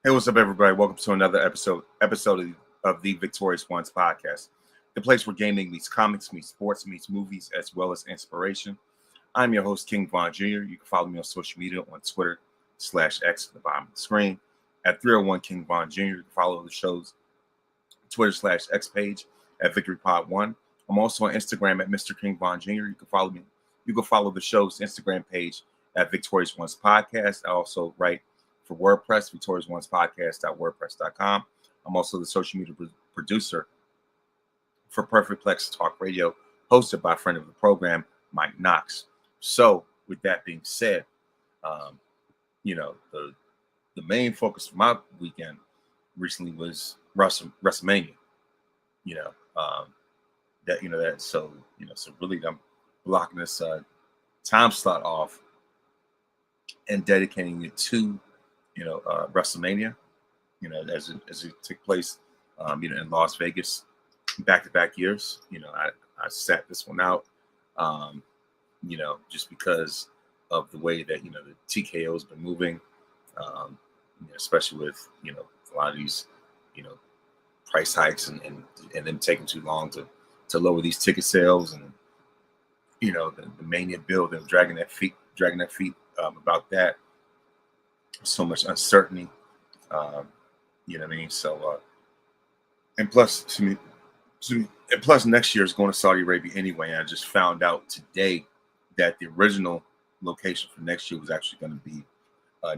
Hey, what's up, everybody? Welcome to another episode of the Victorious Ones podcast, the place where gaming meets comics, meets sports, meets movies, as well as inspiration. I'm your host, King Von Jr. You can follow me on social media on Twitter/X at the bottom of the screen at 301 King Von Jr. You can follow the show's Twitter/X page at VictoryPod1. I'm also on Instagram at Mr. King Von Jr. You can follow me. You can follow the show's Instagram page at Victorious Ones Podcast. I also write for WordPress, victoriousonespodcast.wordpress.com. I'm also the social media producer for Perfect Plex Talk Radio, hosted by a friend of the program, Mike Knox. So, with that being said, the main focus of my weekend recently was WrestleMania. So really, I'm blocking this time slot off and dedicating it to WrestleMania, as it took place, in Las Vegas, back-to-back years. I sat this one out, just because of the way that, the TKO has been moving, especially with, a lot of these, price hikes and them taking too long to lower these ticket sales, and, the Mania build and dragging their feet about that. So much uncertainty, you know what I mean? So, and plus, next year is going to Saudi Arabia anyway. And I just found out today that the original location for next year was actually going to be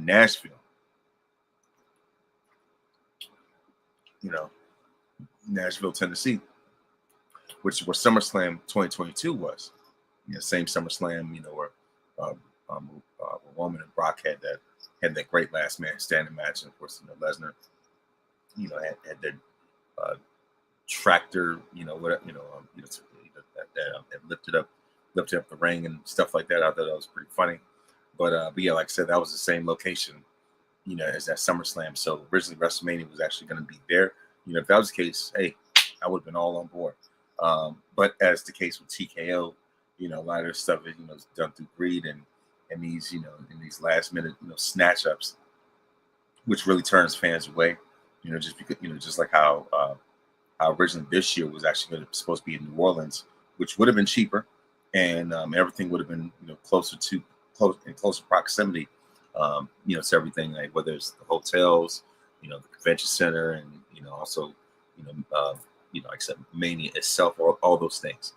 Nashville. Nashville, Tennessee, which is where SummerSlam 2022 was. Same SummerSlam, where Roman and Brock had that great last man standing match, and of course, Lesnar, had that tractor, that lifted up the ring and stuff like that. I thought that was pretty funny, but yeah, like I said, that was the same location, as that SummerSlam. So originally, WrestleMania was actually going to be there. If that was the case, hey, I would have been all on board. But as the case with TKO, a lot of their stuff is done through greed and these, in these last minute, snatch ups, which really turns fans away. Just because, just like how originally this year was actually supposed to be in New Orleans, which would have been cheaper, and everything would have been, closer proximity, to everything, like whether it's the hotels, the convention center, and also, like I said, Mania itself, all those things,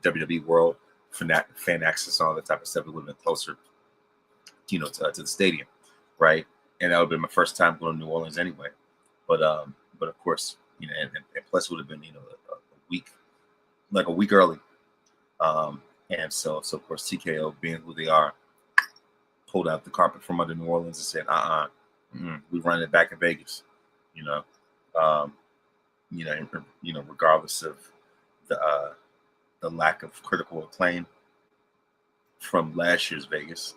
WWE World, fan access, all that type of stuff. It would have been closer, to the stadium, right? And that would have been my first time going to New Orleans anyway. But of course, and plus it would have been, a week early. And so of course TKO, being who they are, pulled out the carpet from under New Orleans and said, we run it back in Vegas, regardless of the lack of critical acclaim from last year's Vegas,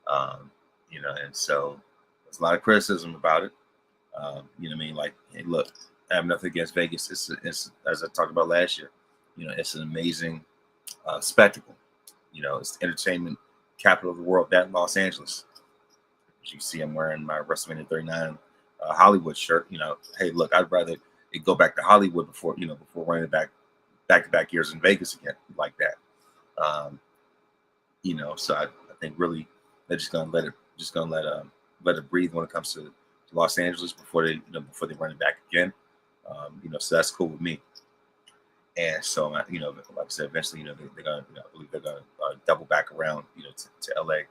and so there's a lot of criticism about it. Like, hey, look, I have nothing against Vegas. It's as I talked about last year, it's an amazing spectacle. It's the entertainment capital of the world, that Los Angeles. As you see, I'm wearing my WrestleMania 39 Hollywood shirt. Hey, look, I'd rather it go back to Hollywood before running it back-to-back years in Vegas again like that. So I think really they're just gonna let it breathe when it comes to Los Angeles before they run it back again. So that's cool with me. And so, like I said, eventually, they're gonna, I believe they're gonna double back around, to LA.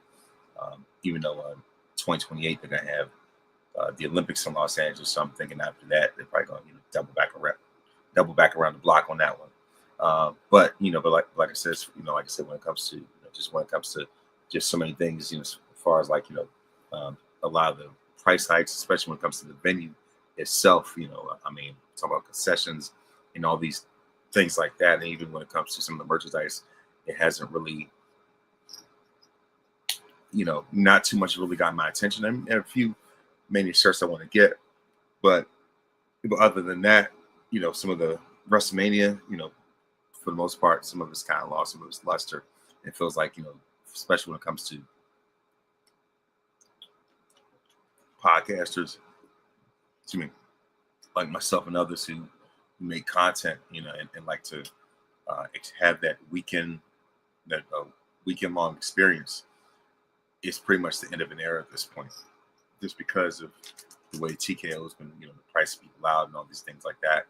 Even though 2028 they're gonna have the Olympics in Los Angeles. So I'm thinking after that they're probably gonna double back around the block on that one. But like I said, when it comes to just so many things, as far as like a lot of the price hikes, especially when it comes to the venue itself, talking about concessions and all these things like that, and even when it comes to some of the merchandise, it hasn't really, not too much really got my attention. I mean, there are a few Mania shirts I want to get, but other than that, some of the WrestleMania, for the most part, some of it's kind of lost some of its luster. It feels like, especially when it comes to podcasters, excuse me, like myself and others who make content, and like to have that weekend long experience, it's pretty much the end of an era at this point, just because of the way TKO has been, the price of people out and all these things like that,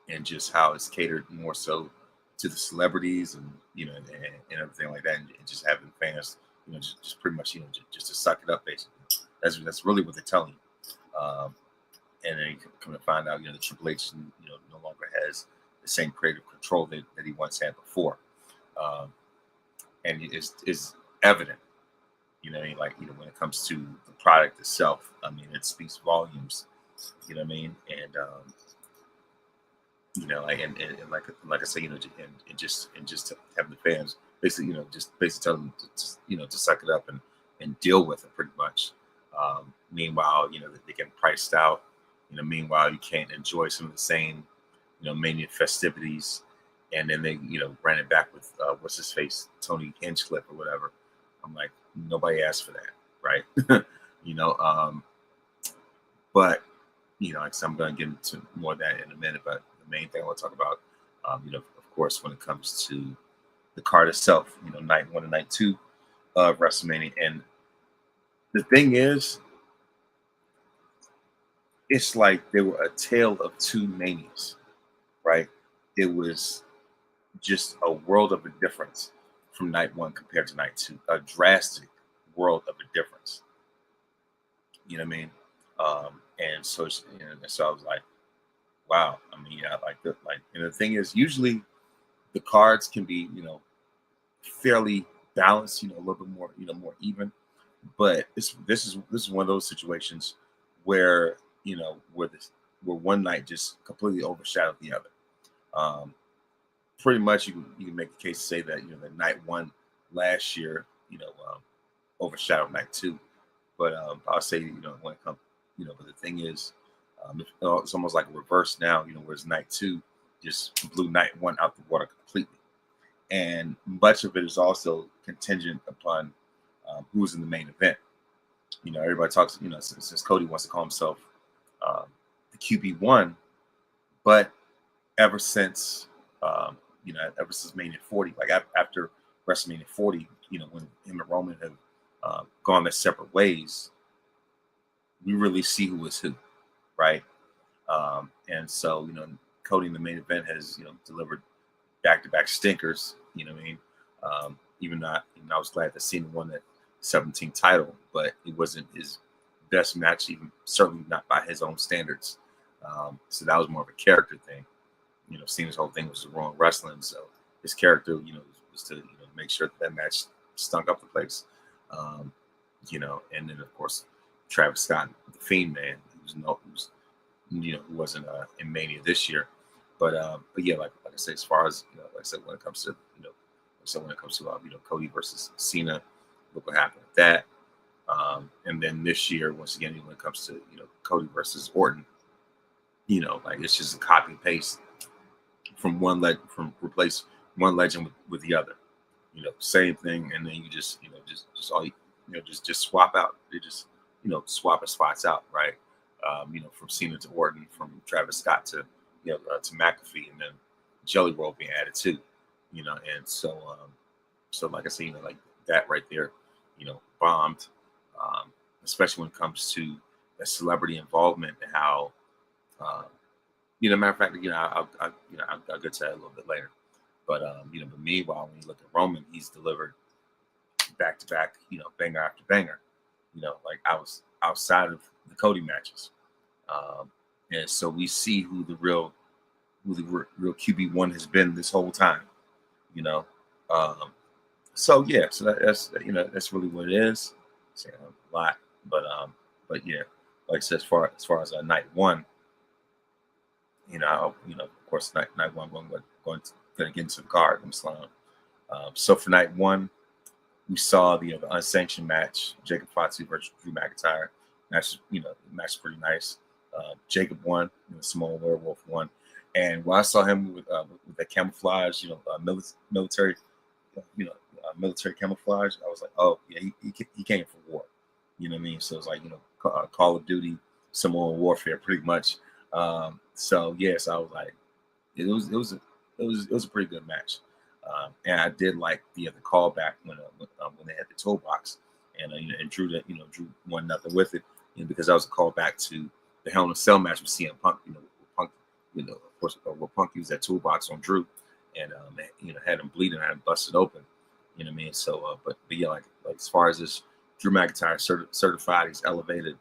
and just how it's catered more so to the celebrities and and everything like that, and just having fans, just pretty much, just to suck it up basically. That's really what they're telling you. And then you come to find out, the Triple H, no longer has the same creative control that he once had before, and it's evident, when it comes to the product itself. I mean, it speaks volumes, you know what I mean, and and like I say, and just to have the fans basically, just basically tell them to suck it up and deal with it pretty much. Meanwhile, they get priced out. Meanwhile, you can't enjoy some of the same, Mania festivities, and then they, ran it back with what's his face, Tony Hinchcliffe or whatever. I'm like, nobody asked for that, right? But like I'm going to get into more of that in a minute. But the main thing I want to talk about, of course, when it comes to the card itself, night 1 and night 2 of WrestleMania, and the thing is, it's like they were a tale of two manias, right? It was just a world of a difference from night 1 compared to night 2, a drastic world of a difference. You know what I mean? And so, so I was like, wow. I mean, yeah, and the thing is, usually the cards can be, fairly balanced, a little bit more, more even. But this is one of those situations where where one night just completely overshadowed the other. Pretty much, you can make the case to say that the night 1 last year, overshadowed night 2. But I'll say when it comes, but the thing is, it's almost like a reverse now, whereas night 2 just blew night 1 out the water completely, and much of it is also contingent upon who's in the main event. Everybody talks, since Cody wants to call himself the QB1, but ever since ever since Mania 40, like after WrestleMania 40, when him and Roman have gone their separate ways, we really see who is who, right? And so Cody in the main event has delivered back-to-back stinkers. You know what I mean? Even not, I was glad that Cena won that 17th title, but it wasn't his best match, even certainly not by his own standards. So that was more of a character thing. Cena's whole thing was the wrong wrestling, so his character, was to make sure that match stunk up the place. And then of course Travis Scott, the Fiend man, who wasn't in Mania this year, but yeah, like I said, as far as like I said, when it comes to Cody versus Cena, look what happened with that. And then this year, once again, when it comes to Cody versus Orton, like it's just a copy and paste from replace one legend with the other. Same thing, and then you just just all just swap out. They just swap spots out, right? From Cena to Orton, from Travis Scott to to McAfee, and then Jelly Roll being added too. And so like I said, like that right there, bombed. Especially when it comes to a celebrity involvement and how, matter of fact, I'll get to that a little bit later. But but meanwhile, when you look at Roman, he's delivered back to back, banger after banger. Like I was outside of the Cody matches, and so we see who the real QB1 has been this whole time. So yeah, so that's that's really what it is. Saying a lot, but yeah, like I said, as far as night 1, of course, night 1 going to get into the card. So for night 1, we saw the unsanctioned match, Jacob Fatu versus Drew McIntyre. Match, match pretty nice. Jacob won, Samoa Werewolf won, and when I saw him with that camouflage, military, military camouflage, I was like, oh yeah, he came for war. You know what I mean? So it's like, Call of Duty, Samoan Warfare, pretty much. So yes, I was like, it was a pretty good match. And I did like the callback when they had the toe box, and and Drew 1-0 with it, because that was a callback to the Hell in a Cell match with CM Punk. Punk, of course, where Punk used that toolbox on Drew, and had him bleeding, had him busted open. You know what I mean? So, but yeah, like as far as this, Drew McIntyre certified, he's elevated,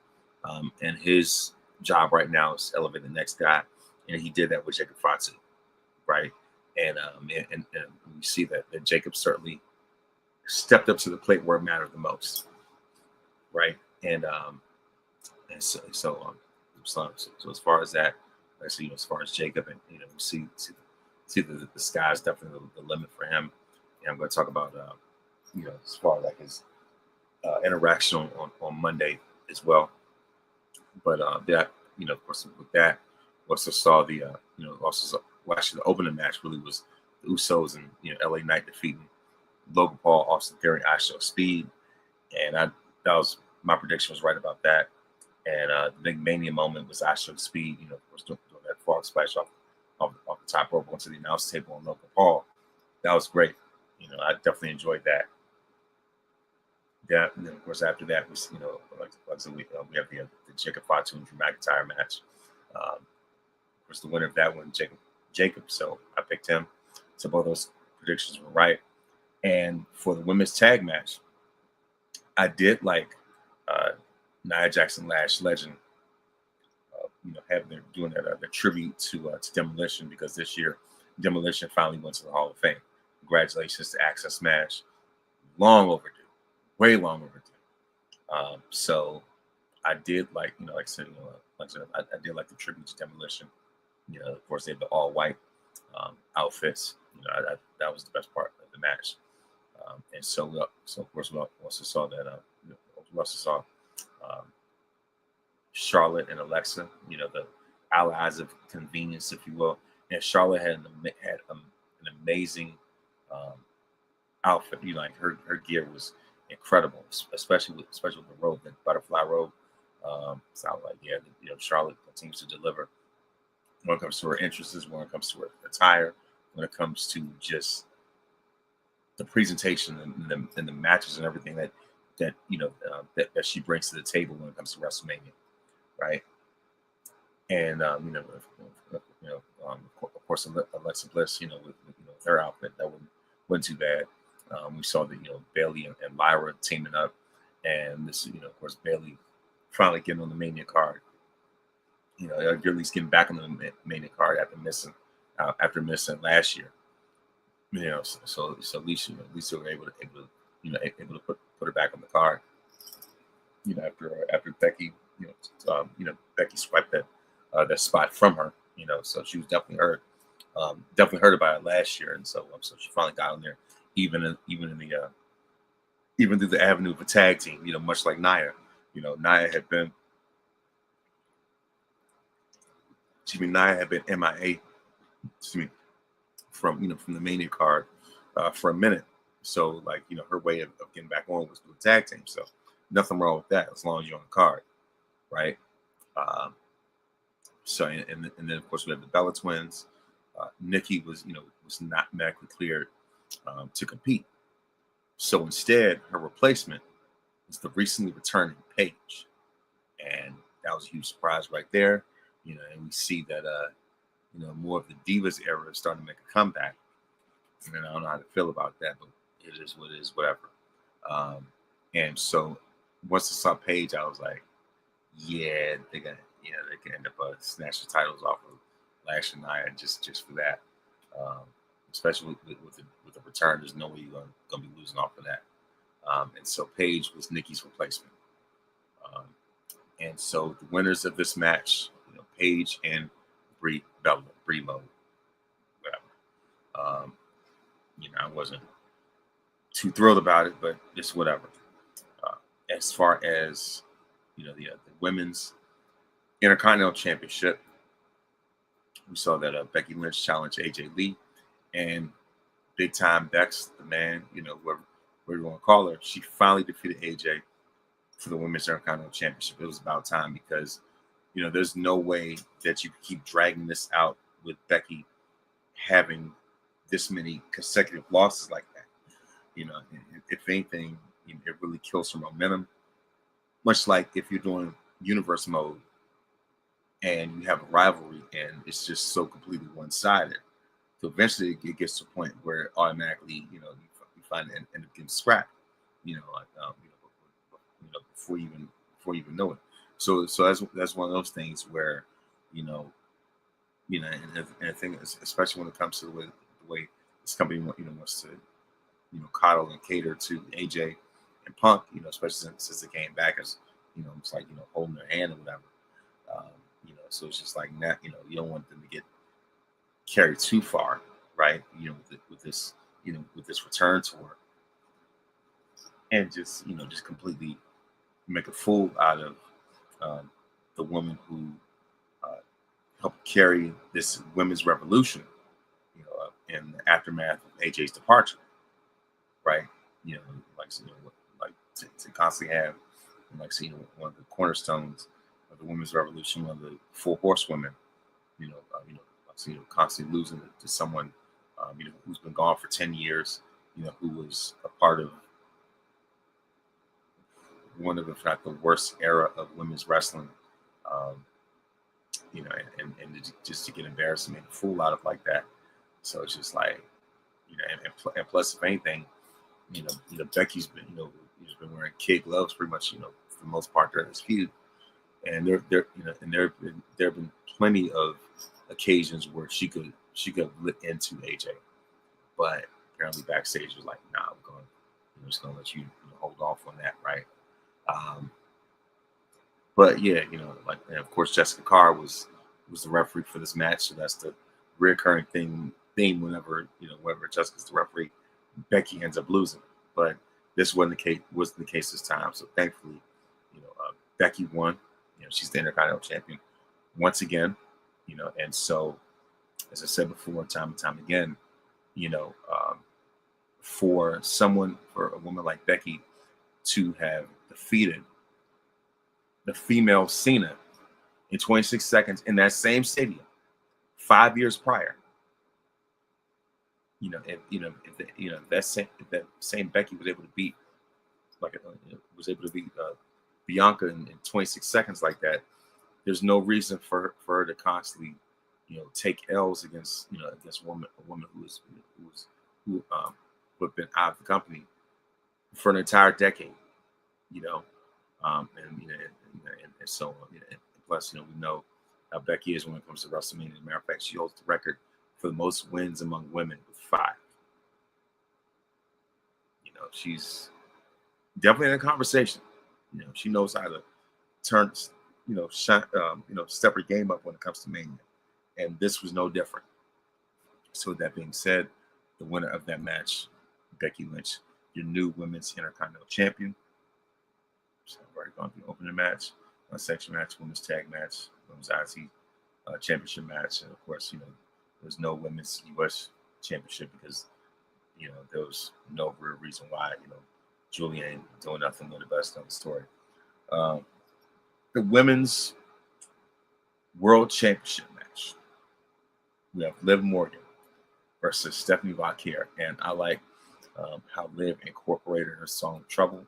and his job right now is to elevate the next guy, and he did that with Jacob Fatu, right? And we see that Jacob certainly stepped up to the plate where it mattered the most, right? And so as far as that, I see, as far as Jacob, and we see the sky's definitely the limit for him. And I'm going to talk about as far as like his interaction on Monday as well. But that, of course, with that, also saw actually the opening match really was the Usos and LA Knight defeating Logan Paul, Austin Theory, I Show Speed, and that was my prediction was right about that. And the big Mania moment was I Show Speed, of course, doing that frog splash off the top rope onto the announce table on Logan Paul. That was great. I definitely enjoyed that. Yeah, and then of course after that was like I said, we have the Jacob Fatu and Drew McIntyre match. Of course, the winner of that one, Jacob. So I picked him. So both those predictions were right. And for the women's tag match, I did like Nia Jackson Lash Legend. Having them doing the tribute to Demolition, because this year Demolition finally went to the Hall of Fame. Congratulations to Access Smash. Long overdue, way long overdue. So I did like, like I said, I did like the tribute to Demolition. Of course, they had the all white outfits. That was the best part of the match. And so of course, we also saw that. We also saw Charlotte and Alexa. The allies of convenience, if you will. And Charlotte had an amazing outfit. Like her gear was incredible, especially with the robe, the butterfly robe. So I was like, yeah, Charlotte continues to deliver when it comes to her interests, when it comes to her attire, when it comes to just the presentation and the matches and everything that that she brings to the table when it comes to WrestleMania, right? And of course, Alexa Bliss, with her outfit, that wasn't too bad. We saw that Bailey and Lyra teaming up, and this of course Bailey finally getting on the Mania card. You're at least getting back on the Mania card after missing last year. So at least they were able to put her back on the card. After Becky, Becky swiped that spot from her. So she was definitely hurt. Definitely heard about it last year, and so she finally got on there, even through the avenue of a tag team. Much like Nia. Nia had been. Nia had been MIA. From the Mania card for a minute. So her way of getting back on was through a tag team. So nothing wrong with that as long as you're on the card, right? So and then of course we have the Bella Twins. Nikki was not medically cleared to compete. So instead, her replacement was the recently returning Paige, and that was a huge surprise right there. And we see that more of the Divas era is starting to make a comeback. And I don't know how to feel about that, but it is what it is, whatever. And so once I saw Paige, I was like, yeah, they can end up snatching titles off of Lash and Nia just for that. Especially with the return, there's no way you're gonna be losing off of that. And so Paige was Nikki's replacement. And so the winners of this match, Paige and Brie Mo, whatever. I wasn't too thrilled about it, but just whatever. As far as the women's Intercontinental Championship, we saw that Becky Lynch challenged AJ Lee, and Big Time Bex, the man, whatever you want to call her, she finally defeated AJ for the Women's Intercontinental Championship. It was about time because, there's no way that you keep dragging this out with Becky having this many consecutive losses like that. If anything, it really kills her momentum. Much like if you're doing universe mode and you have a rivalry and it's just so completely one-sided. So eventually it gets to a point where automatically, you find it end up getting scrapped, before you even know it. So that's one of those things where, and I think especially when it comes to the way this company wants to coddle and cater to AJ and Punk, especially since they came back as it's like holding their hand or whatever. Um, so it's just like that. You don't want them to get carried too far, right? With this return tour, and just completely make a fool out of the woman who uh, helped carry this women's revolution, in the aftermath of AJ's departure, right? You know, like like to constantly have, one of the cornerstones of the women's revolution, one of the four horsewomen, constantly losing to someone, who's been gone for 10 years, who was a part of one of, if not the worst era of women's wrestling, um, and just to get embarrassed and make a fool out of like that. So it's just like, and plus, if anything, Becky's been, she's been wearing kid gloves pretty much, for the most part during this feud. And there have been plenty of occasions where she could have lit into AJ, but apparently backstage was like, nah, I'm just gonna let you, hold off on that, right? Um, but yeah, and of course Jessica Carr was the referee for this match, so that's the recurring theme whenever Jessica's the referee, Becky ends up losing. But this wasn't the case this time. So thankfully, Becky won. She's the Intercontinental Champion once again. And so, as I said before, time and time again, for a woman like Becky to have defeated the female Cena in 26 seconds in that same stadium 5 years prior. If that same Becky was able to beat Bianca in 26 seconds like that, there's no reason for her to constantly, take L's against a woman who have been out of the company for an entire decade, and so on. And plus, we know how Becky is when it comes to WrestleMania. As a matter of fact, she holds the record for the most wins among women with 5. She's definitely in a conversation. She knows how to turn, step her game up when it comes to Mania, and this was no different. So with that being said, the winner of that match, Becky Lynch, your new women's Intercontinental Champion. So we're already going to the opening match, section match, women's tag match, women's IC championship match, and of course, there's no women's U.S. championship because there was no real reason why Julie ain't doing nothing with the best of the story. The women's world championship match. We have Liv Morgan versus Stephanie Vaquer, and I like how Liv incorporated her song "Trouble"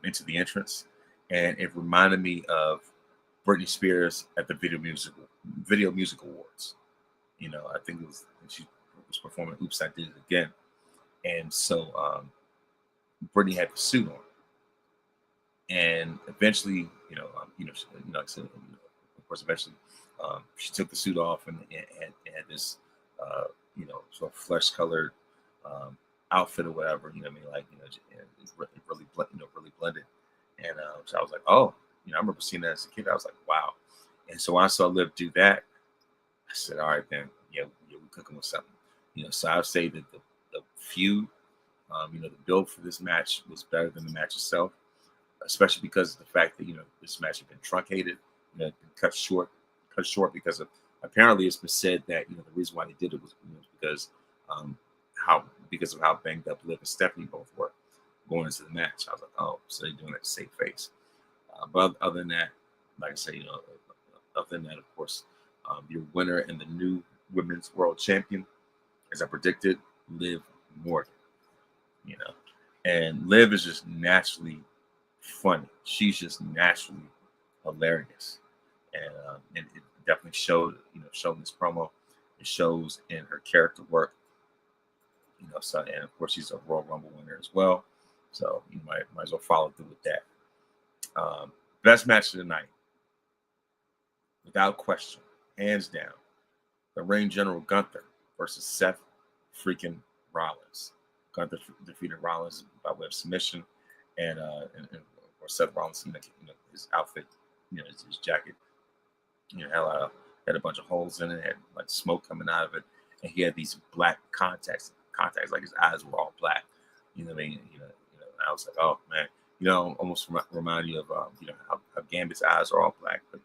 into the entrance, and it reminded me of Britney Spears at the Video Music Awards. I think it was when she was performing "Oops, I Did It Again," and so Britney had the suit on, and eventually, like I said, of course, eventually, she took the suit off and had this, sort of flesh-colored outfit or whatever. It really blended. And so I was like, oh, I remember seeing that as a kid. I was like, wow. And so when I saw Liv do that, I said, all right, then, we're cooking with something. So I would say that the feud, the build for this match was better than the match itself, especially because of the fact that this match had been truncated, been cut short because of, apparently it's been said that the reason why they did it was because of how banged up Liv and Stephanie both were. going into the match. I was like, oh, so they're doing it to save face. But other than that, like I say, other than that, of course, your winner and the new women's world champion, as I predicted, Liv Morgan. You know, and Liv is just naturally funny. She's just naturally hilarious, and it definitely showed. Showed in this promo. It shows in her character work. So and of course she's a Royal Rumble winner as well. So you might as well follow through with that. Best match of the night, without question, hands down, the Reign General Gunther versus Seth freaking Rollins. Gunther defeated Rollins by way of submission, and of course Seth Rollins, his outfit, his jacket, had a bunch of holes in it, had like smoke coming out of it, and he had these black contacts, like his eyes were all black. You know what I mean? I was like, oh man, almost remind you of how Gambit's eyes are all black, but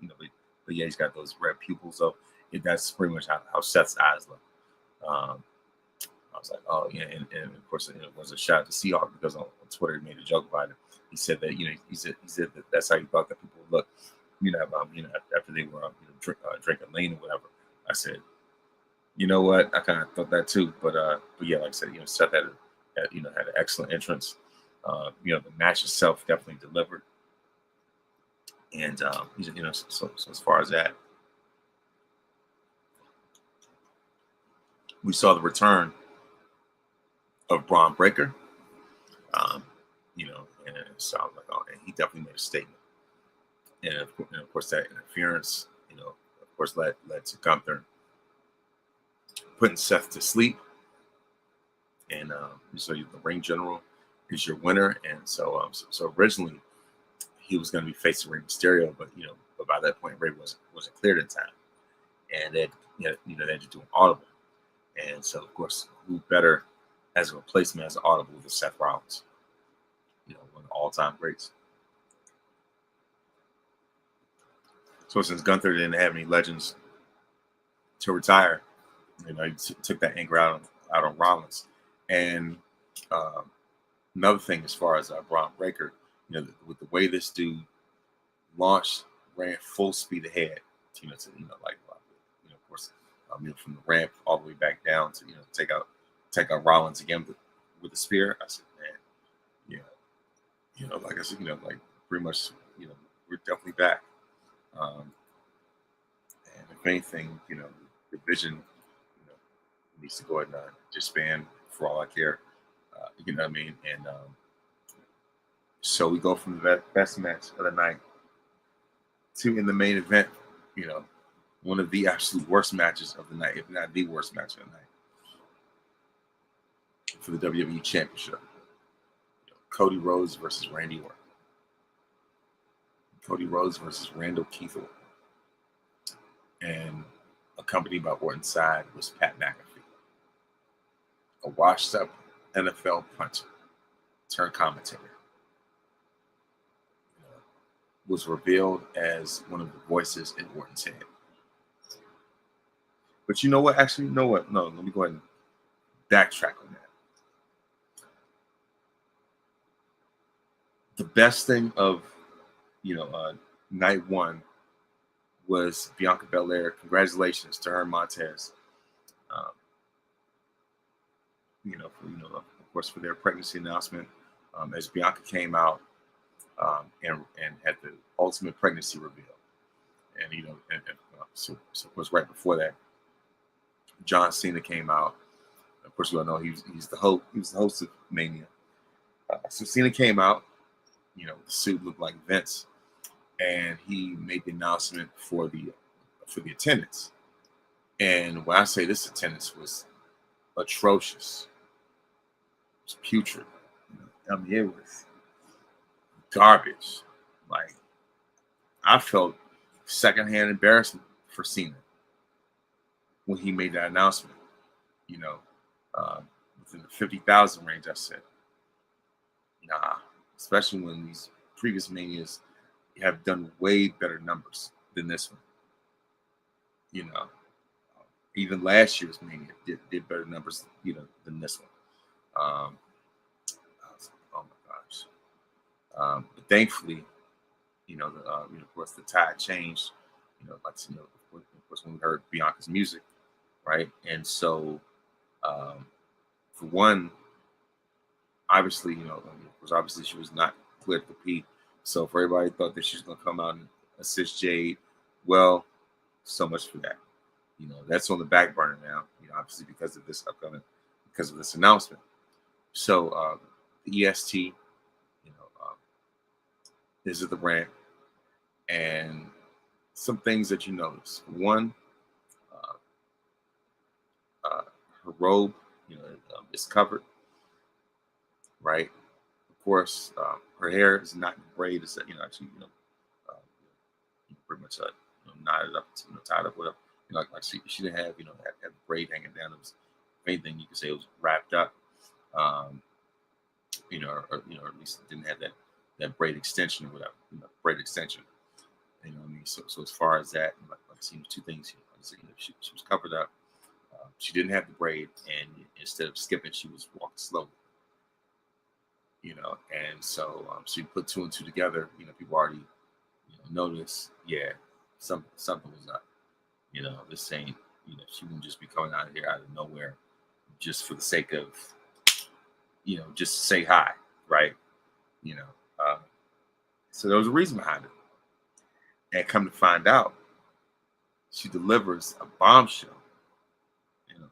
yeah, he's got those red pupils. So that's pretty much how Seth's eyes look. I was like, oh yeah, and of course it was a shot to Seahawk because on Twitter he made a joke about it. He said that he said that that's how he thought that people would look, after they were drinking lean or whatever. I said, you know what, I kind of thought that too, but yeah, like I said, Seth had an excellent entrance. The match itself definitely delivered, and so as far as that, we saw the return of Braun Breaker. And so I was like, oh, and he definitely made a statement. And of course, that interference, of course, led to Gunther putting Seth to sleep. And so the Ring General is your winner. And so originally he was going to be facing Rey Mysterio, but by that point Rey wasn't cleared in time, and they had to do an audible. And so of course, who better as a replacement as an audible with Seth Rollins, one of the all-time greats. So since Gunther didn't have any legends to retire, he took that anger out on Rollins. And another thing, as far as Braun Breaker, with the way this dude ran full speed ahead, of course, from the ramp all the way back down to take out Rollins again with the spear. I said, man, yeah, like I said, like pretty much, we're definitely back. And if anything, the division, needs to go ahead and disband for all I care. You know what I mean? And so we go from the best match of the night to in the main event, one of the absolute worst matches of the night, if not the worst match of the night, for the WWE Championship. Cody Rhodes versus Randy Orton. Cody Rhodes versus Randall Keith Orton. And accompanied by Orton's side was Pat McAfee, a washed-up NFL puncher turned commentator. Was revealed as one of the voices in Orton's head. But you know what? Actually, you know what? No, let me go ahead and backtrack on that. The best thing of, night one was Bianca Belair. Congratulations to her and Montez. Of course, for their pregnancy announcement, as Bianca came out and had the ultimate pregnancy reveal, and so of course right before that, John Cena came out. Of course, we all know he's the host. He was the host of Mania. So Cena came out. The suit looked like Vince, and he made the announcement for the attendance. And when I say this attendance was atrocious, it was putrid. It was garbage. Like, I felt secondhand embarrassment for Cena when he made that announcement. Within the 50,000 range, I said, nah. Especially when these previous Manias have done way better numbers than this one. Even last year's Mania did better numbers, than this one. I was like, oh my But thankfully, of course, the tide changed. Of course, when we heard Bianca's music, right? And so, um, for one, obviously, because obviously she was not cleared to compete. So for everybody thought that she was going to come out and assist Jade, well, so much for that. That's on the back burner now. Obviously because of this announcement. So the EST, is at the ramp, and some things that you notice. One, uh, her robe, is covered, right? Of course, her hair is not in braid. It's actually pretty much knotted up, tied up with her. Like she didn't have have the braid hanging down. It was, if anything, you could say it was wrapped up. Um, or at least didn't have that braid extension or whatever. Braid extension. What I mean. So as far as that, like seeing two things. She was covered up. She didn't have the braid, and instead of skipping, she was walking slowly. And so you put two and two together. People already notice. Yeah, something was up. This ain't. She wouldn't just be coming out of here out of nowhere, just for the sake of, just to say hi, right? You know. Uh, so there was a reason behind it, and come to find out, she delivers a bombshell,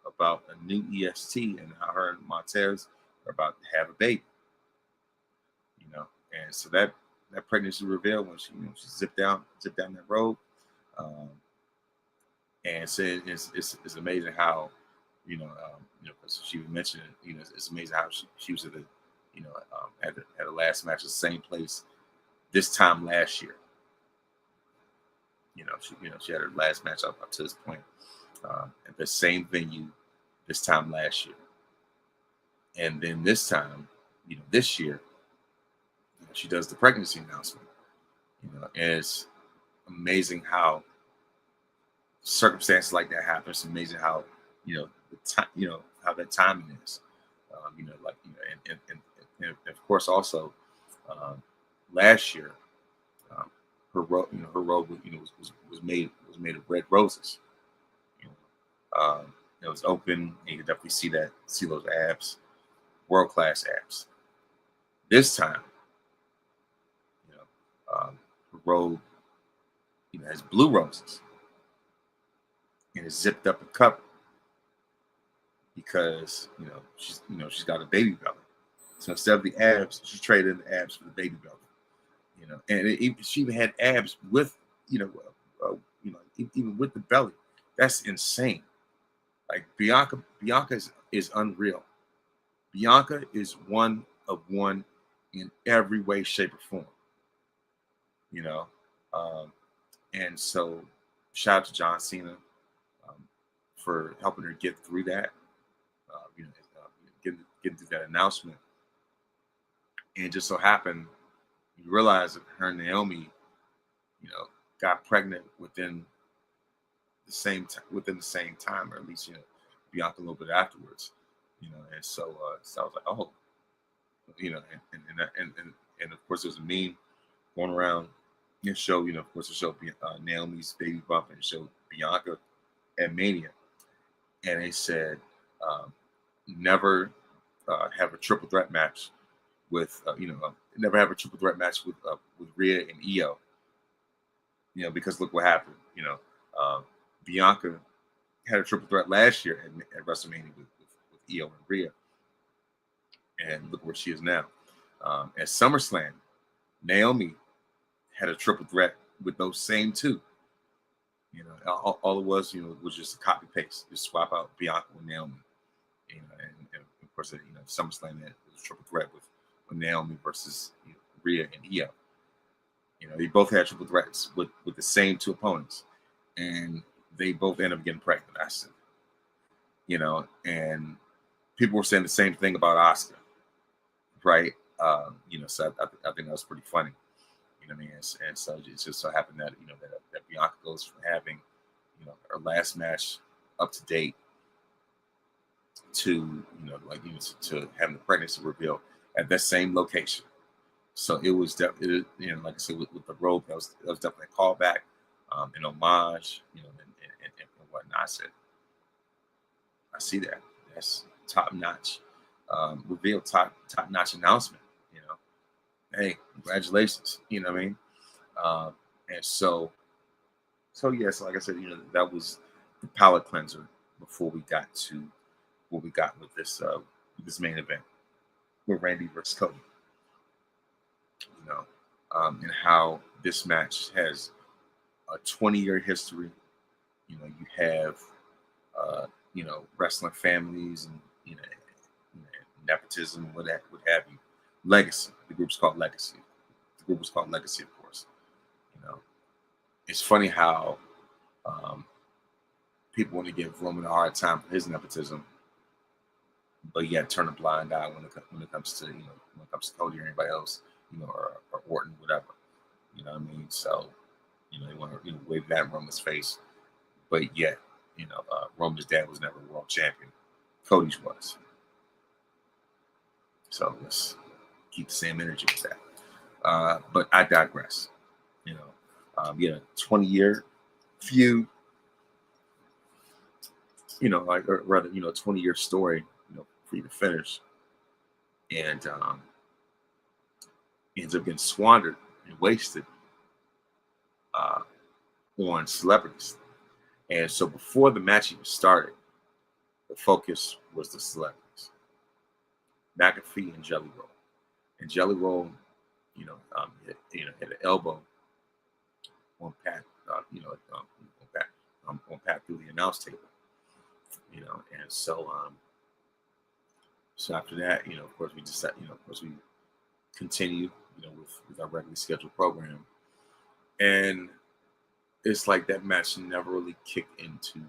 about a new EST and how her and Montez are about to have a baby. And so that pregnancy revealed when she zipped down that road, um, and said it's amazing how, because she mentioned it, it's amazing how she was at the, at the last match, the same place this time last year. She had her last match up to this point, at the same venue this time last year. And then this time, this year, she does the pregnancy announcement. And it's amazing how circumstances like that happen. It's amazing how, the time, how that timing is. And of course also, last year, her robe, was made of red roses. You it was open, and you could definitely see those abs, world class abs. This time, her robe, has blue roses, and it's zipped up and covered because she's got a baby belly. So instead of the abs, she traded in the abs for the baby belly. And she even had abs with even with the belly. That's insane. Like Bianca is unreal. Bianca is one of one in every way, shape, or form. You know, um, and so shout out to John Cena, for helping her get through that. Getting through that announcement, and it just so happened you realize that her and Naomi, got pregnant within the same time, or at least Bianca a little bit afterwards. And so I was like, oh, and of course there's a meme going around and show, of course, it showed Naomi's baby bump, and it showed Bianca at Mania, and they said, never have a triple threat match with never have a triple threat match with Rhea and Io, because look what happened. Bianca had a triple threat last year at WrestleMania with Io and Rhea, and look where she is now. At SummerSlam, Naomi had a triple threat with those same two. All it was, was just a copy paste, just swap out Bianca with Naomi. And of course, SummerSlam that was a triple threat with Naomi versus Rhea and Io. They both had triple threats with the same two opponents, and they both end up getting pregnant. I said, and people were saying the same thing about Asuka, right? So I think that was pretty funny. What I mean? And so it just so happened that that Bianca goes from having her last match up to date to to having the pregnancy reveal at that same location. So it was definitely, like I said, with the robe, that was definitely a callback, an homage, and whatnot. I see that. That's top notch. Reveal top notch announcement. You know, hey, congratulations. You know what I mean? And so yeah. So like I said, that was the palate cleanser before we got to what we got with this main event with Randy versus Cody. You know, and how this match has a 20-year history. You have wrestling families and nepotism, what have you. Legacy. The group's called Legacy. The group was called Legacy, of course. You know, it's funny how people want to give Roman a hard time for his nepotism, but yet turn a blind eye when it comes to when it comes to Cody or anybody else, or Orton, whatever. You know what I mean? So they want to wave that in Roman's face, but yet Roman's dad was never a world champion. Cody's was. So let's keep the same energy with that. But I digress. 20-year feud. Or rather, 20-year story. For you to finish, and ends up getting squandered and wasted on celebrities. And so before the match even started, the focus was the celebrities, McAfee and Jelly Roll. And Jelly Roll, had an elbow on Pat, on Pat through the announce table, and so after that, of course we just, of course we continue, with our regularly scheduled program, and it's like that match never really kicked into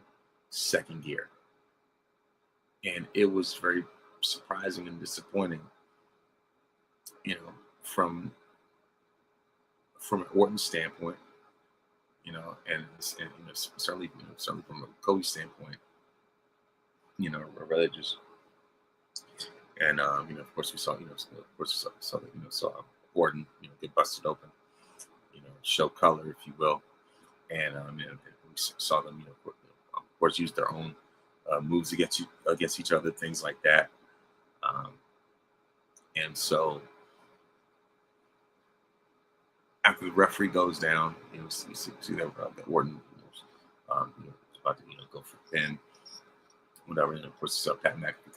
second gear, and it was very surprising and disappointing, from an Orton standpoint, and certainly from a Cody standpoint, or rather just, and of course we saw, saw Orton, get busted open, show color, if you will, and we saw them, of course, use their own moves against each other, things like that, and so after the referee goes down, you see that Orton, was about to go for the pin, whatever, and of course we saw Pat McAfee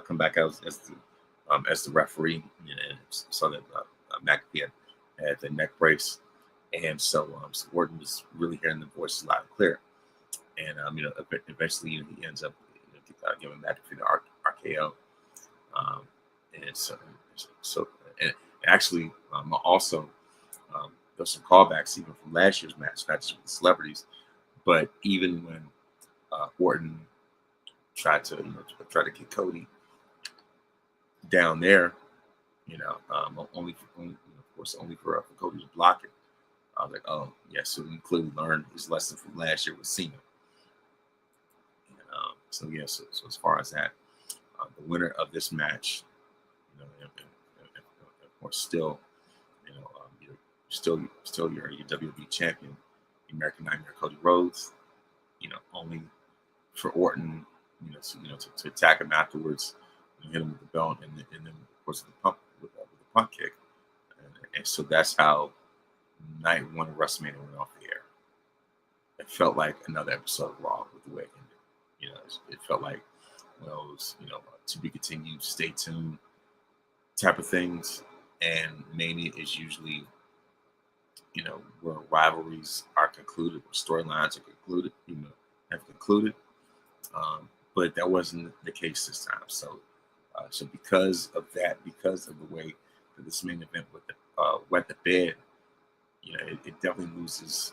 come back out as the referee, and saw that McAfee had the neck brace, and so Orton was really hearing the voices loud and clear, and eventually he ends up giving McAfee the RKO, and so and actually also there's some callbacks even from last year's match, not just with the celebrities, but even when Orton tried to get Cody down there, only for Cody to block it. I was like, oh yeah, so he clearly learned his lesson from last year with Cena. So yeah, so as far as that, the winner of this match, of course, still your WWE champion, the American Nightmare Cody Rhodes. Only for Orton, to attack him afterwards, and hit him with the belt, and then of course with the pump kick, and so that's how night one of WrestleMania went off the air. It felt like another episode of Raw with the way it ended. It felt like one of those, to be continued, stay tuned type of things. And Mania is usually, where rivalries are concluded, where storylines are concluded, have concluded. But that wasn't the case this time. So because of that, because of the way that this main event went to bed, it definitely loses,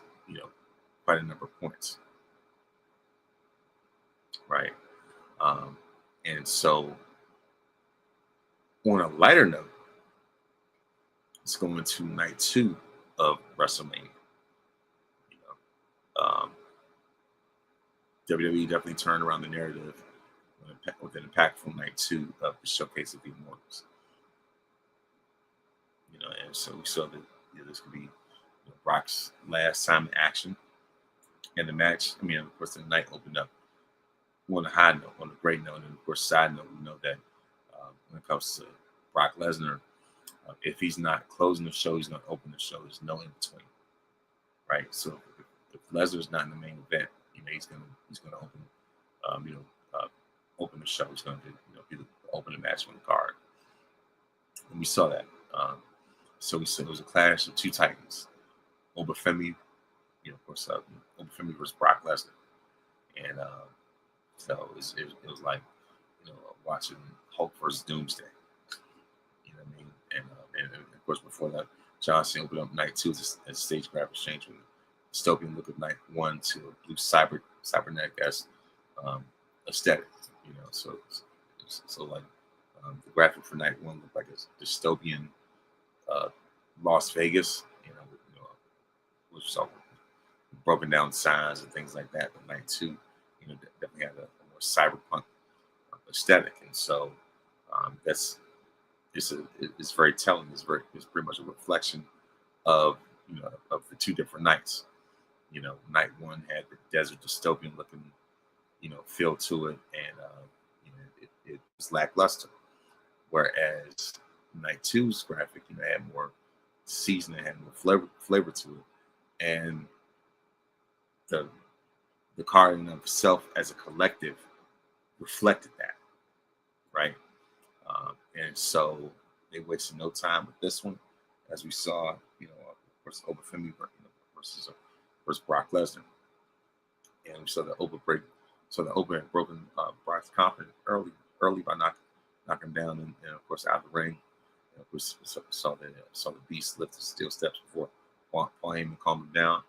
quite a number of points, right? And so, on a lighter note, let's go into night 2 of WrestleMania. WWE definitely turned around the narrative with an impactful night 2 of the Showcase of the Immortals. And so we saw that this could be Brock's last time in action in the match. I mean, of course, the night opened up on a high note, on a great note, and of course, side note, we know that when it comes to Brock Lesnar, if he's not closing the show, he's going to open the show. There's no in between, right? So if Lesnar's not in the main event, he's gonna open, open the show. He's going to be the opening match on the card, and we saw that. So we said it was a clash of two titans, Obafemi, of course, Obafemi versus Brock Lesnar, and so it was like watching Hulk versus Doomsday. You know what I mean? And of course, before that, John Cena opened up night 2 as a stage grab exchange from the dystopian look of night 1 to a blue cybernetic as aesthetic. So like the graphic for night 1 looked like a dystopian Las Vegas, which was all broken down signs and things like that. But night 2, definitely had a more cyberpunk aesthetic, and so it's very telling. It's pretty much a reflection of of the two different nights. Night 1 had the desert dystopian looking feel to it, and it was lackluster. Whereas night 2's graphic, had more seasoning, had more flavor to it, and the card in of itself as a collective reflected that, right? And so they wasted no time with this one, as we saw, of course, Obafemi versus Brock Lesnar, and we saw the Oba break. So the Oba had broken Brock's confidence early by knocking him down, and of course out of the ring. And of course, saw the Beast lift the steel steps before Paul Heyman calmed him down,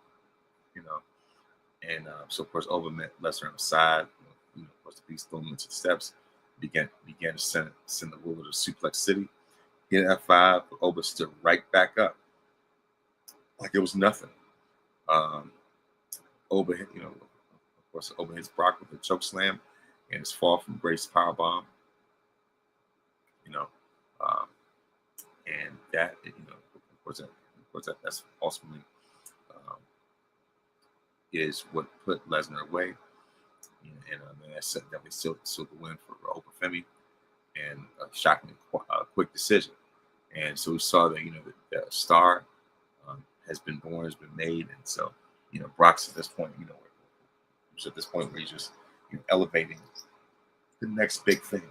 And so of course Oba met Lesnar on the side. Of course the Beast threw him into the steps. Began to send the ruler to Suplex City. Hit F5, but Oba stood right back up, like it was nothing. Oba hit, of course, Oba hits Brock with a choke slam and his fall from Grace powerbomb. And that, of course, that's ultimately is what put Lesnar away. And that definitely sealed the win for Obafemi, and a shocking quick decision. And so we saw that the star has been born, has been made, and so Brock's at this point, he's at this point where he's just elevating the next big thing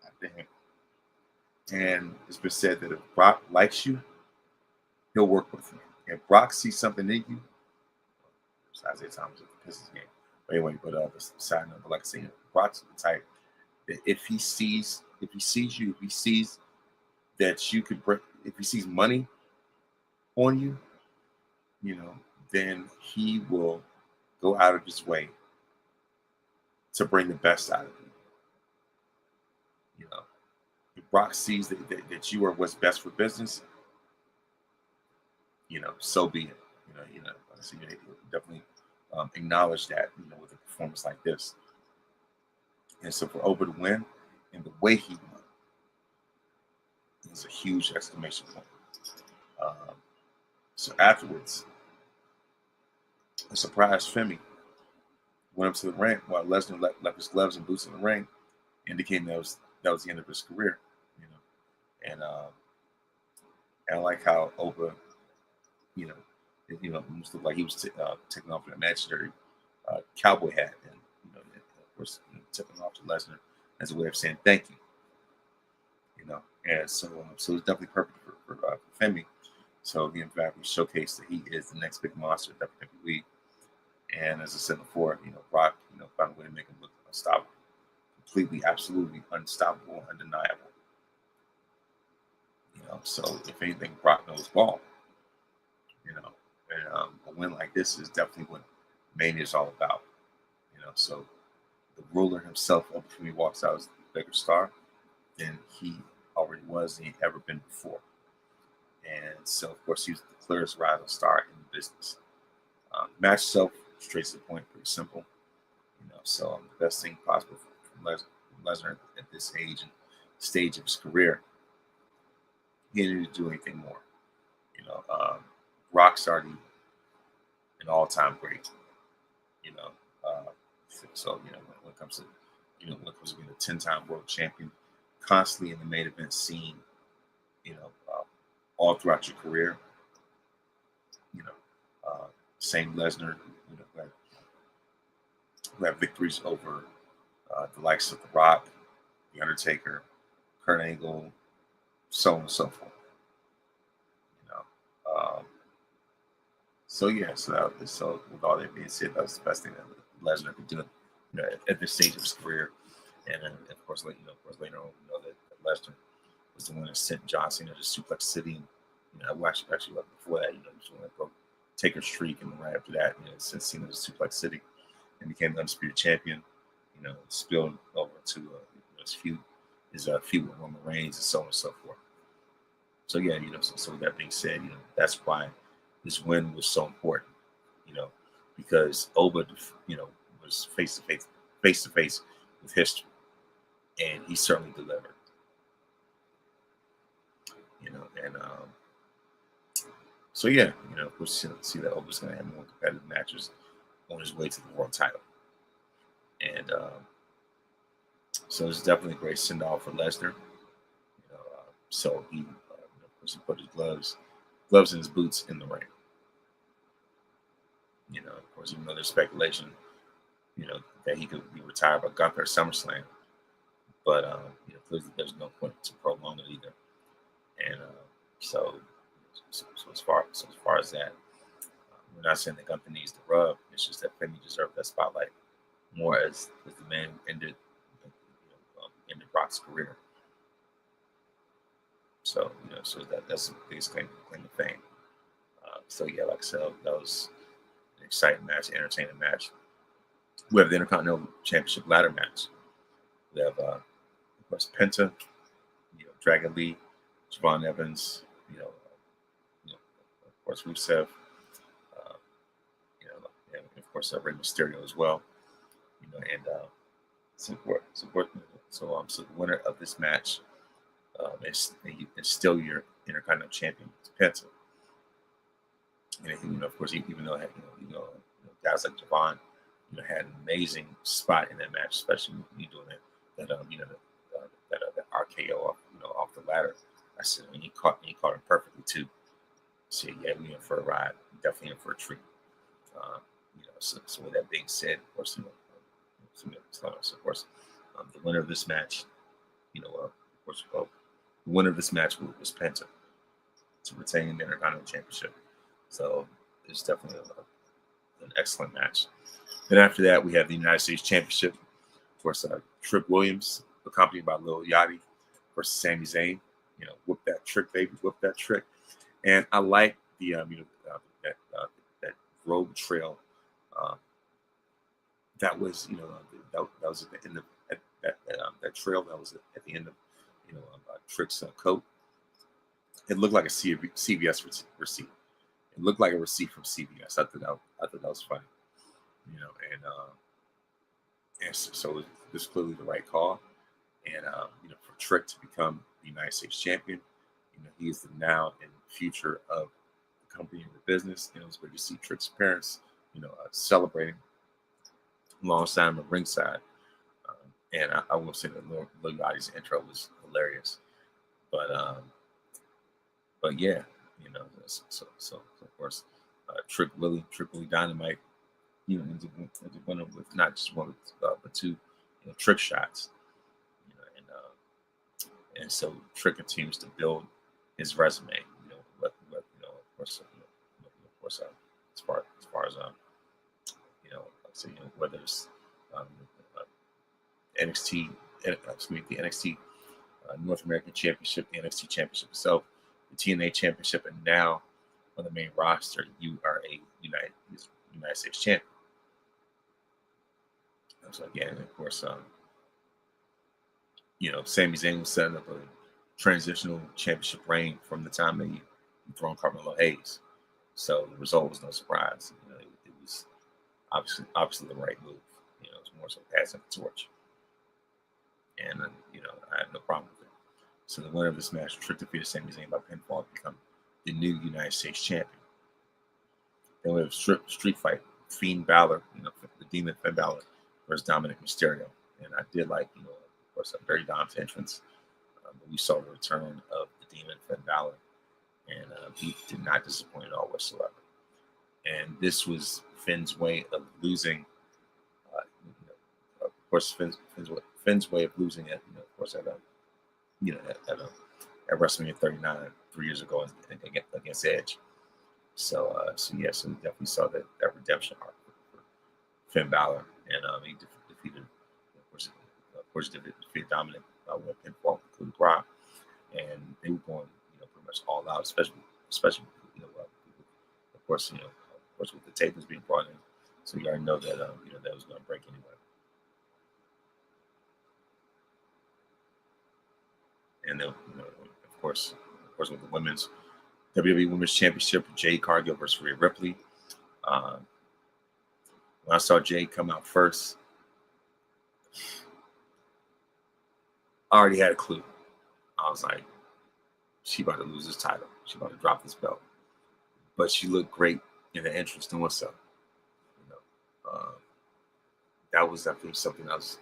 after him. And it's been said that if Brock likes you, he'll work with you. If Brock sees something in you, Isaiah Thomas pisses game. But anyway, the side note, like I said, Brock's the type that if he sees you, if he sees that you could break, if he sees money on you, then he will go out of his way to bring the best out of you. If Brock sees that you are what's best for business, so be it. So you definitely acknowledge that, with a performance like this. And so for Oba to win, and the way he won, is a huge exclamation point. So afterwards, a surprise Femi went up to the ring while Lesnar left his gloves and boots in the ring, indicating that was the end of his career. And I like how Oba, almost looked like he was taking off an imaginary cowboy hat, and of course, tipping off to Lesnar as a way of saying thank you. And so it's definitely perfect for Femi. So he in fact we showcased that he is the next big monster at WWE. And as I said before, Brock, found a way to make him look unstoppable, completely, absolutely unstoppable, undeniable. So if anything, Brock knows ball. And a win like this is definitely what Mania is all about. So the ruler himself, when he walks out as the bigger star than he already was than he'd ever been before. And so, of course, he was the clearest rising star in the business. Match itself, straight to the point, pretty simple. So the best thing possible for Lesnar at this age and stage of his career, he didn't need to do anything more. You know, Rock's already an all-time great. You know, so when it comes to when it comes to being a 10-time world champion, constantly in the main event scene, you know, all throughout your career. You know, same Lesnar, who had victories over the likes of The Rock, The Undertaker, Kurt Angle, so on and so forth. You know, so yeah, so with all that being said, that was the best thing that Lesnar could do, at this stage of his career. And then, of course, later on, we know that Lesnar was the one that sent John Cena to Suplex City. And, actually, before that, he was the one that broke Taker's streak, and right after that, sent Cena to Suplex City and became the undisputed champion. Spilled over to his feud with Roman Reigns, and so on and so forth. So yeah, so with that being said, that's why this win was so important. Because Oba, was face to face with history, and he certainly delivered. And so yeah, we'll see that Oba's going to have more competitive matches on his way to the world title. And so it's definitely a great send off for Lesnar. So he, of course, he put his gloves and his boots in the ring. Of course, even though there's speculation, that he could be retired by Gunther at SummerSlam, but clearly there's no point to prolong it either. And so as far as that, we're not saying that Gunther needs the rub. It's just that Femi deserved that spotlight more as the man ended Brock's career. So so that's the biggest claim to fame. So yeah, like I said, that was an exciting match, entertaining match. We have the Intercontinental Championship ladder match. We have, of course, Penta, Dragon Lee, Javon Evans, of course, Rusev, and of course, Rey Mysterio as well. And so the winner of this match is still your Intercontinental Champion, Penta. And of course, even though guys like Javon, had an amazing spot in that match, especially you doing that RKO off the ladder. I said, he caught him perfectly too. So yeah, we in for a ride, definitely in for a treat. So with that being said, of course, the winner of this match, the winner of this match was Penta to retain the Intercontinental Championship. So it's definitely an excellent match. Then after that, we have the United States Championship. Of course, Trick Williams, accompanied by Lil Yachty, versus Sami Zayn. Whip that trick, baby, whip that trick. And I like the that road trail. That was that was at the end of that trail that was at the end of Trick's coat. It looked like a CVS receipt. It looked like a receipt from CVS. I thought that was funny. And so this is clearly the right call. And for Trick to become the United States champion, he is the now and future of the company and the business. It was great to see Trick's parents, celebrating alongside him at ringside. And I will say that Lil Yachty's intro was hilarious. But yeah, so of course, Trick Willie Dynamite, ends up winning with not just one, but two, trick shots. And so Trick continues to build his resume. As far as whether it's NXT, the NXT North American Championship, the NXT Championship itself, the TNA Championship, and now on the main roster, you are a United States champion. So again, of course, Sami Zayn was setting up a transitional championship reign from the time that he thrown Carmelo Hayes. So the result was no surprise. It was obviously the right move. It was more so passing the torch. And I had no problem with it. So the winner of this match, Trick defeated Sami Zayn by pinfall to become the new United States champion. Then we have street fight, Fiend Balor, the Demon Finn Balor versus Dominic Mysterio. And I did like, of course, a very dominant entrance. But we saw the return of the Demon Finn Balor, and he did not disappoint at all whatsoever. And this was Finn's way of losing. Of course, Finn's way of losing it. Of course, at WrestleMania 39 3 years ago against Edge. So we definitely saw that redemption arc for Finn Balor, and he defeated, defeated Dominic with pinfall, including Brock, and they were going, pretty much all out, especially, of course, with the tables being brought in, so you already know that, that was going to break anyway. And then, of course, with the women's WWE Women's Championship, Jade Cargill versus Rhea Ripley. When I saw Jade come out first, I already had a clue. I was like, she about to lose this title. She about to drop this belt. But she looked great in the entrance doing so. That was definitely something that was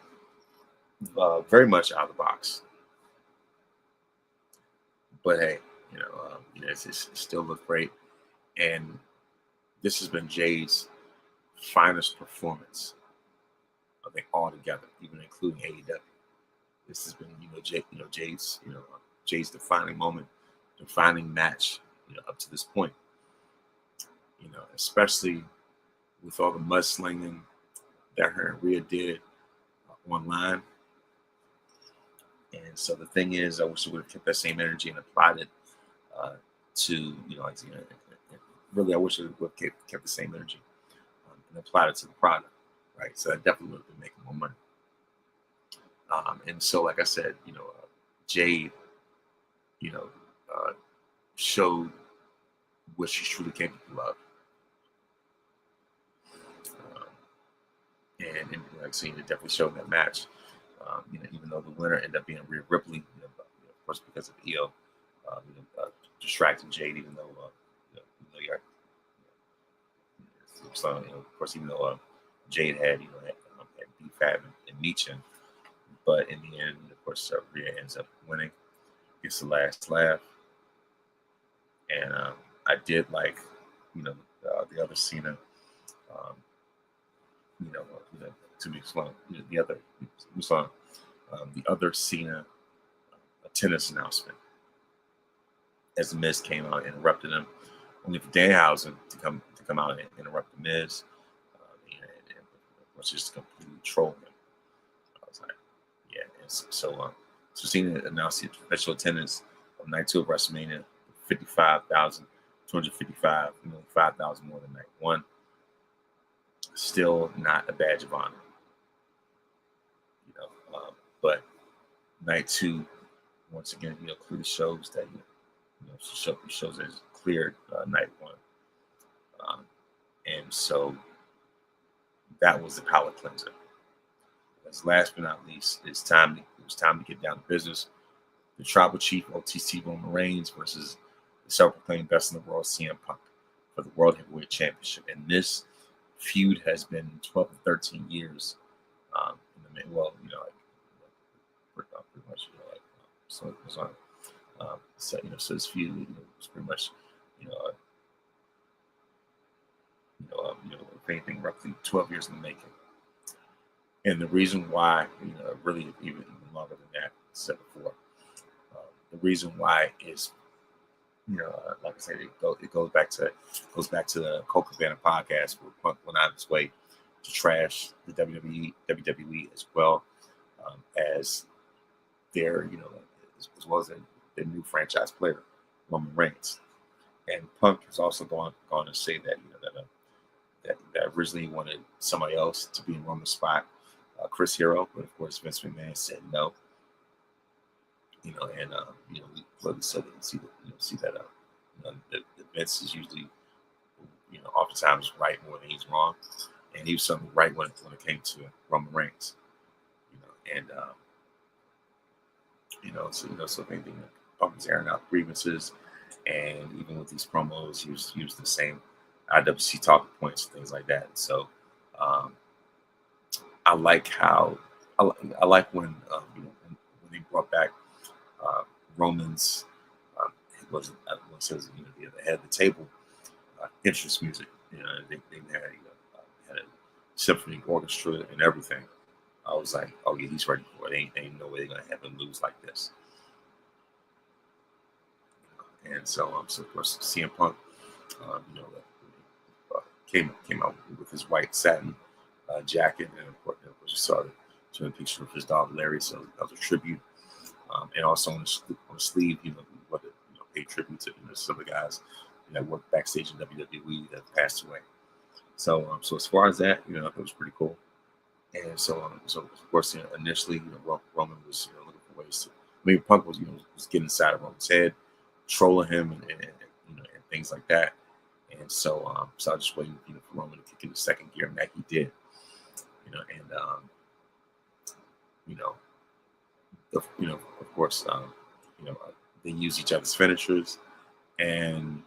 very much out of the box. But hey, it still looked great. And this has been Jade's finest performance, I think, all together, even including AEW. This has been, Jade's defining moment, defining match, up to this point. Especially with all the mudslinging that her and Rhea did online. And so the thing is, I wish we would have kept that same energy and applied it to, really, I wish it would have kept the same energy and applied it to the product, right? So that definitely would have been making more money. And so, like I said, Jade, showed what she's truly capable of. And like I said, it definitely showed in that match. Even though the winner ended up being Rhea Ripley, of course, because of Io distracting Jade, even though of course, even though Jade had BFAB and Michin, but in the end, of course, Rhea ends up winning, gets the last laugh, and I did like, the other Cena, to be explained, we saw the other Cena tennis announcement as the Miz came out and interrupted him, only for Danhausen to come out and interrupt the Miz, and was just completely trolling him. I was like, yeah. And so Cena announced the official attendance of night 2 of WrestleMania, 55,255, 5,000 more than night 1. Still not a badge of honor, but night 2, once again, clearly shows that shows that it's cleared night 1, and so that was the palate cleanser. As last but not least, it was time to get down to business. The Tribal Chief OTC Roman Reigns versus the self-proclaimed best in the world CM Punk for the World Heavyweight Championship, and this feud has been 12 to 13 years. Pretty much, so it was on. So this feud was pretty much, if anything, roughly 12 years in the making. And the reason why, really even longer than that, said before, the reason why is, like I said, it goes back to the Colt Cabana podcast, where Punk went out of his way to trash the WWE as well as their, as well as their new franchise player, Roman Reigns. And Punk has also gone to say that that originally he wanted somebody else to be in Roman's spot, Chris Hero, but of course Vince McMahon said no. We clearly see that Vince is usually, oftentimes right more than he's wrong, and he was something right when it came to Roman Reigns, so if anything, Punk was airing out grievances, And even with these promos, he was the same IWC talking points and things like that. So um, I like how I like when when they brought back uh, Roman's it was what says the head of the table interest music. They had a symphony orchestra and everything. I was like, oh yeah, he's ready for it. They ain't no way they're gonna have him lose like this. And so of course, CM Punk, came out with his white satin jacket, and of course you saw the picture of his dog Larry. So that was a tribute, and also on the sleeve, what paid tribute to some of the guys that worked backstage in WWE that passed away. So as far as that, it was pretty cool. And so of course, initially, Roman was looking for ways to. I mean, Punk was was getting inside of Roman's head, trolling him, and things like that. And so I just waiting for Roman to kick in the second gear, and that he did. And you know, of course, they use each other's finishers, and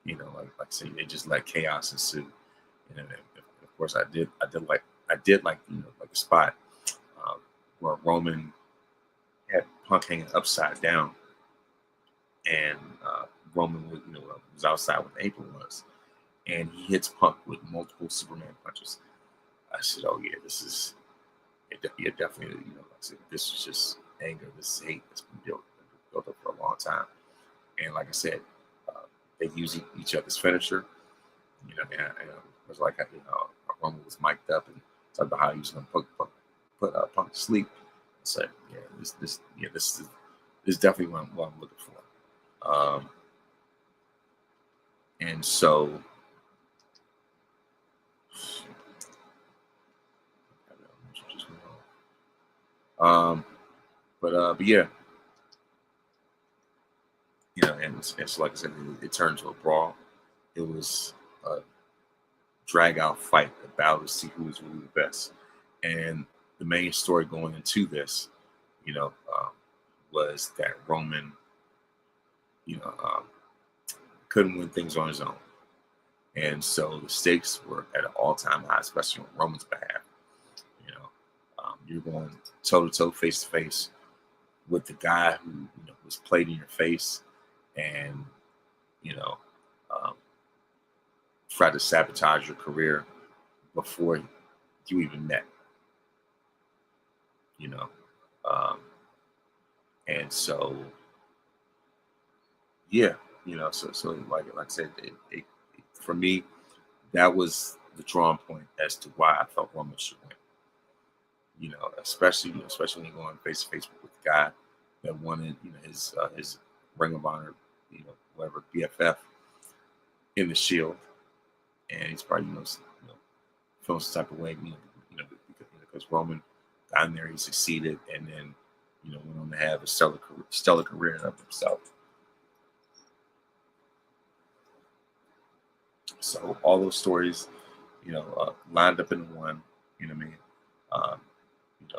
like I say, they just let chaos ensue. And of course, I did like like a spot where Roman had Punk hanging upside down, and Roman was outside where the apron was, and he hits Punk with multiple Superman punches. I said, "Oh yeah, this is yeah, definitely like I said, this is just anger, this is hate that's been built up for a long time." And like I said, uh, they use each other's finisher. And it was like Roman was mic'd up and talked about how he was going to put Punk to sleep. I said, "Yeah, this is definitely what I'm looking for." And so, um, but yeah, and so like I said, it turned to a brawl. It was a drag out fight, a battle to see who was really the best. And the main story going into this, you know, um, was that Roman, you know, um, couldn't win things on his own. And so the stakes were at an all-time high, especially on Roman's behalf. You're going toe to toe, face to face with the guy who was played in your face, and you know um, tried to sabotage your career before you even met. You know, um, and so yeah, so like I said, for me, that was the drawing point as to why I felt Roman should win. Especially when you're going face to face with the guy that wanted, his Ring of Honor, whatever BFF in the Shield, and he's probably feeling some type of way, because Roman got in there, he succeeded, and then went on to have a stellar career in of himself. So all those stories, lined up in one. You know what I mean? Um,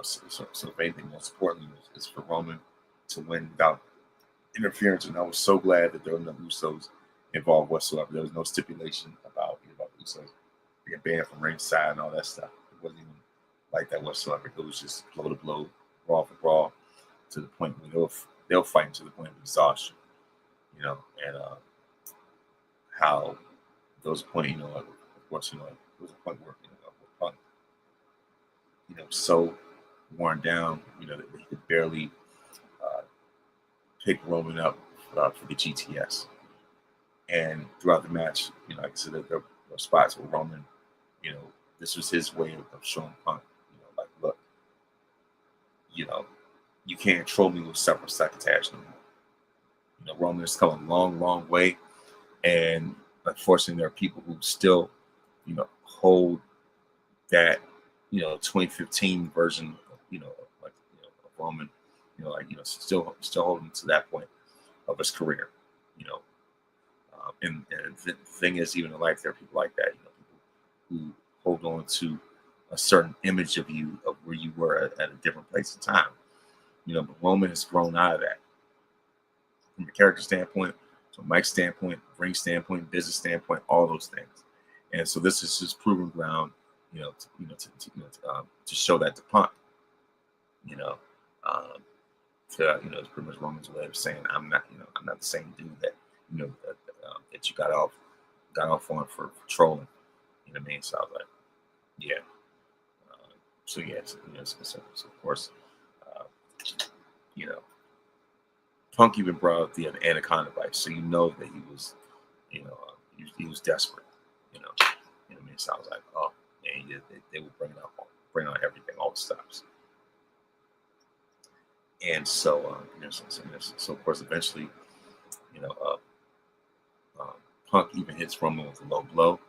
so if anything, most importantly, is for Roman to win without interference. And I was so glad that there were no Usos involved whatsoever. There was no stipulation about Usos being banned from ringside and all that stuff. It wasn't even like that whatsoever. It was just blow to blow, brawl for brawl, to the point where they'll fight to the point of exhaustion. And how those point, of course, there was a point where Punk, so worn down, that he could barely uh, pick Roman up for the GTS. And throughout the match, like I said, there were spots where Roman, this was his way of showing Punk, like, look, you can't troll me with separate succotash no more. Roman has come a long, long way. And unfortunately, there are people who still, hold that, 2015 version, of Roman, still holding to that point of his career, you know. And the thing is, even in life, there are people like that, people who hold on to a certain image of you, of where you were at a different place in time. But Roman has grown out of that from a character standpoint, from mic standpoint, ring standpoint, business standpoint, all those things. And so this is just proving ground, to show that to Punk, you know, um, it's pretty much Roman's way of saying I'm not the same dude that that you got off on for trolling. You know what I mean? So I was like, yeah. So yeah, so of course, uh, you know, Punk even brought up the anaconda bite, so you know that he was, he was desperate. You know what I mean? So I was like, oh, yeah, they would bring on everything, all the stops. And so, so of course, eventually, you know, Punk even hits Roman with a low blow.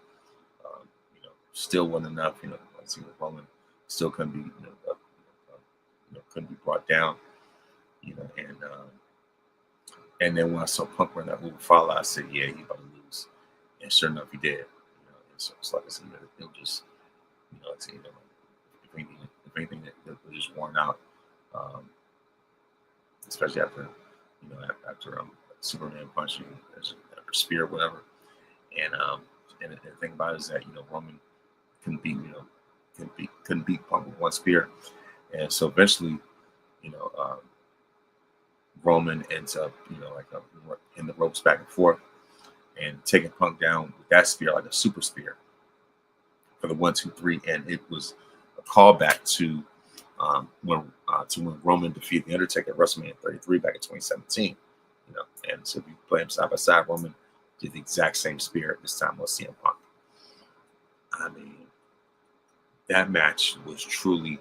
Still wasn't enough. Let's see, Roman still couldn't be, couldn't be brought down. And then when I saw Punk run that move follow, I said, yeah, he about to lose. And sure enough, he did. And so it's like I said, they'll just, if anything, they're just worn out. Especially after Superman punching after spear or whatever. And the thing about it is that Roman couldn't beat Punk with one spear, and so eventually Roman ends up in the ropes back and forth and taking Punk down with that spear like a super spear for the 1, 2, 3, and it was a callback to when Roman defeated the Undertaker at WrestleMania 33 back in 2017. And so if you play them side by side, Roman did the exact same spear. This time was CM Punk. I mean, that match was truly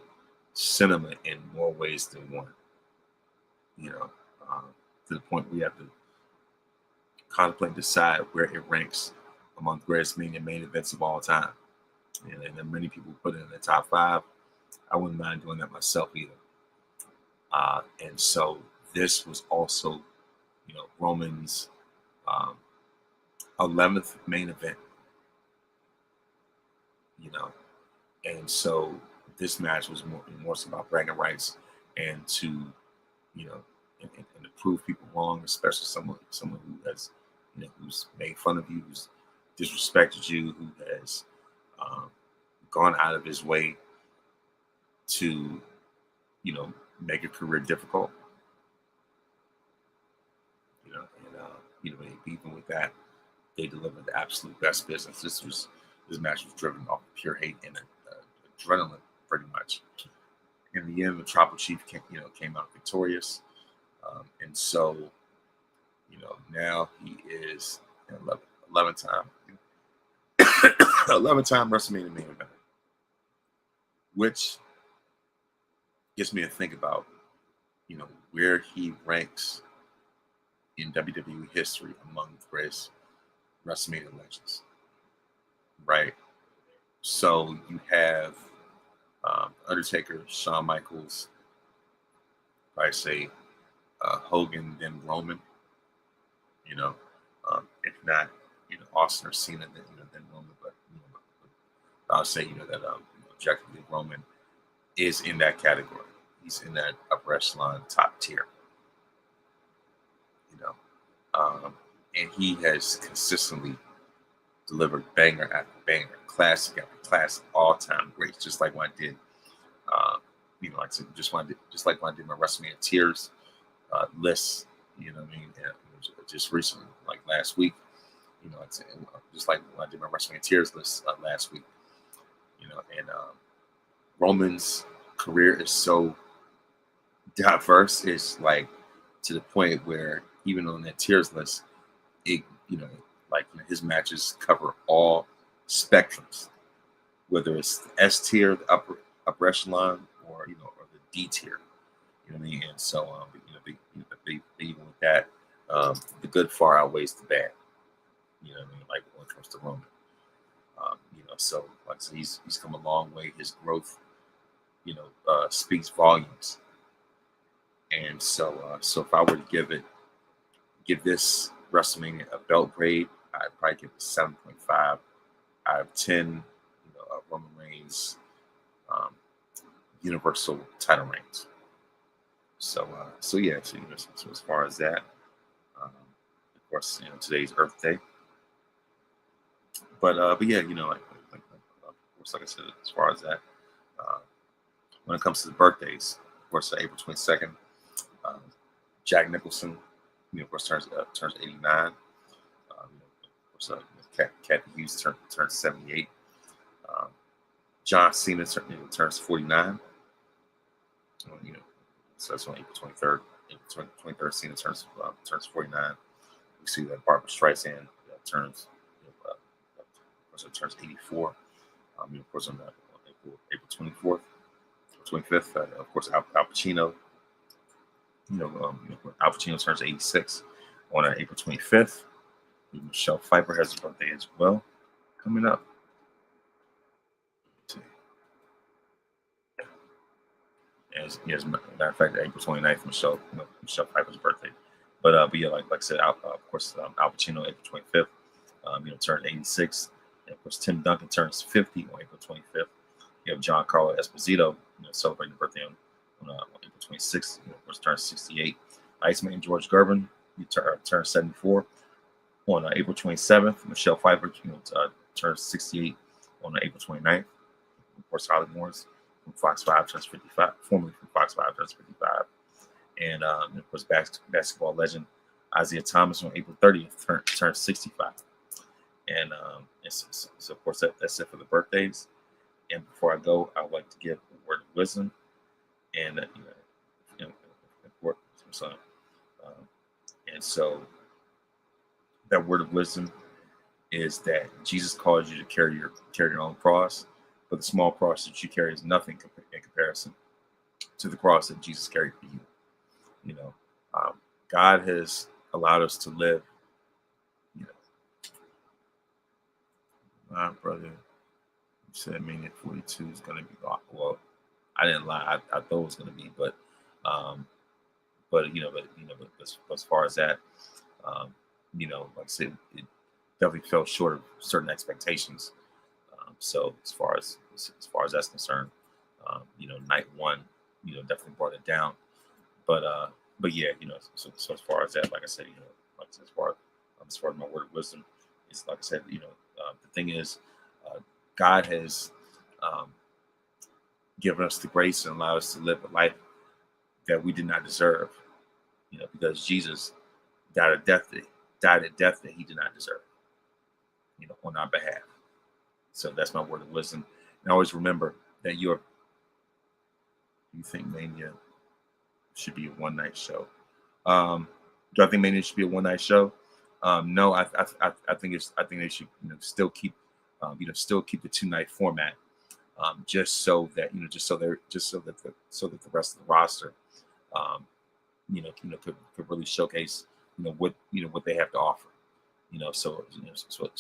cinema in more ways than one. To the point we have to contemplate and decide where it ranks among the greatest main events of all time. And then many people put it in the top 5. I wouldn't mind doing that myself either. And so this was also, Roman's 11th main event. And so this match was more so about bragging rights and to, and to prove people wrong, especially someone who has, who's made fun of you, who's disrespected you, who has gone out of his way to, make your career difficult. And even with that, they delivered the absolute best business. This match was driven off of pure hate and adrenaline, pretty much. In the end, the Tribal Chief came out victorious, and so now he is an 11-time 11-time WrestleMania main event, which gets me to think about where he ranks in WWE history among the greatest WrestleMania legends, right? So you have Undertaker, Shawn Michaels, I say Hogan, then Roman. If not, Austin or Cena, then Roman. But I'll say that objectively Roman is in that category. He's in that upper echelon, top tier. And he has consistently delivered banger after banger, classic after classic, all-time greats. Just like when I did, like I said, just like when I did my WrestleMania tiers list. What I mean? Just recently, like last week. Just like when I did my WrestleMania tiers list last week. And Roman's career is so diverse. It's like to the point where even on that tiers list, it his matches cover all spectrums, whether it's the S tier, the upper echelon, or or the D tier. You know what I mean? And so even with that, the good far outweighs the bad. You know what I mean? Like when it comes to Roman. So like I said, he's come a long way. His growth, speaks volumes. And so if I were to give this WrestleMania a belt grade, I'd probably give it 7.5 out of 10. Roman Reigns Universal title reigns. So yeah. So as far as that, Of course, today's Earth Day. But yeah, of course, like I said, as far as that, uh, when it comes to the birthdays, of course, April 22nd, um, Jack Nicholson, of course, turns 89. Of course, Kathy Hughes turns 78. Um, John Cena turns 49. So that's on April 23rd. April 23rd, Cena turns 49. We see that Barbara Streisand turns, turns 84. Of course, on April 24th, 25th, of course, Al Pacino. Al Pacino turns 86 on April 25th. Michelle Pfeiffer has a birthday as well coming up. As a matter of fact, April 29th, Michelle Pfeiffer's birthday. But yeah, like I said, of course, Al Pacino, April 25th, turned 86. And of course, Tim Duncan turns 50 on April 25th. You have Giancarlo Esposito, celebrating birthday on April 26th. Of course, turns 68. Iceman George Gervin, turns 74 on April 27th. Michelle Pfeiffer, turns 68 on April 29th. Of course, Holly Morris from Fox 5 turns 55, formerly from Fox 5 turns 55. And of course, basketball legend Isaiah Thomas on April 30th turns 65. And so of course, that's it for the birthdays. And before I go, I would like to give a word of wisdom. And and so that word of wisdom is that Jesus calls you to carry your own cross, but the small cross that you carry is nothing in comparison to the cross that Jesus carried for you. God has allowed us to live. My brother said Mania 42 is going to be well. I didn't lie. I thought it was going to be, but as far as that, like I said, it definitely fell short of certain expectations. So as far as that's concerned, night one, definitely brought it down. But yeah, so as far as that, like I said, like I said, as far as my word of wisdom, it's like I said, the thing is, God has given us the grace and allowed us to live a life that we did not deserve, because Jesus died a death that he did not deserve, on our behalf. So that's my word of wisdom. And always remember that you think Mania should be a one-night show. Do I think Mania should be a one-night show? No, I think they should still keep the two-night format, just so that the rest of the roster could really showcase what they have to offer. So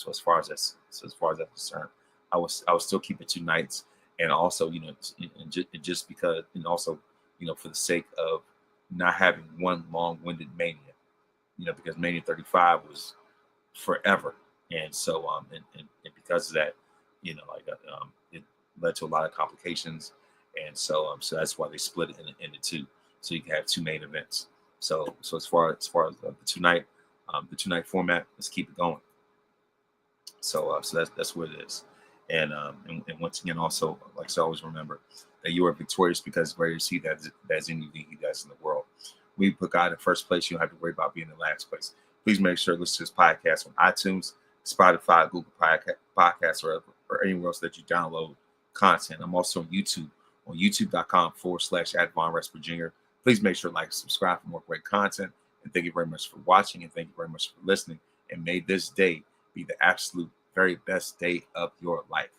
as far as that's concerned, I will still keep it 2 nights, and also just because, and also for the sake of not having one long-winded Mania, because Mania 35 was forever, and so and because of that, it led to a lot of complications, and so that's why they split it into 2, so you can have 2 main events. So as far as the 2-night format, let's keep it going. So that's what it is, and once again, also, like I said, always remember that you are victorious because greater is He that is in you than he that's in the world. We put God in first place. You don't have to worry about being in last place. Please make sure to listen to this podcast on iTunes, Spotify, Google Podcasts, or anywhere else that you download content. I'm also on YouTube, on youtube.com/@VonRestVirginia. Please make sure to like and subscribe for more great content. And thank you very much for watching, and thank you very much for listening. And may this day be the absolute very best day of your life.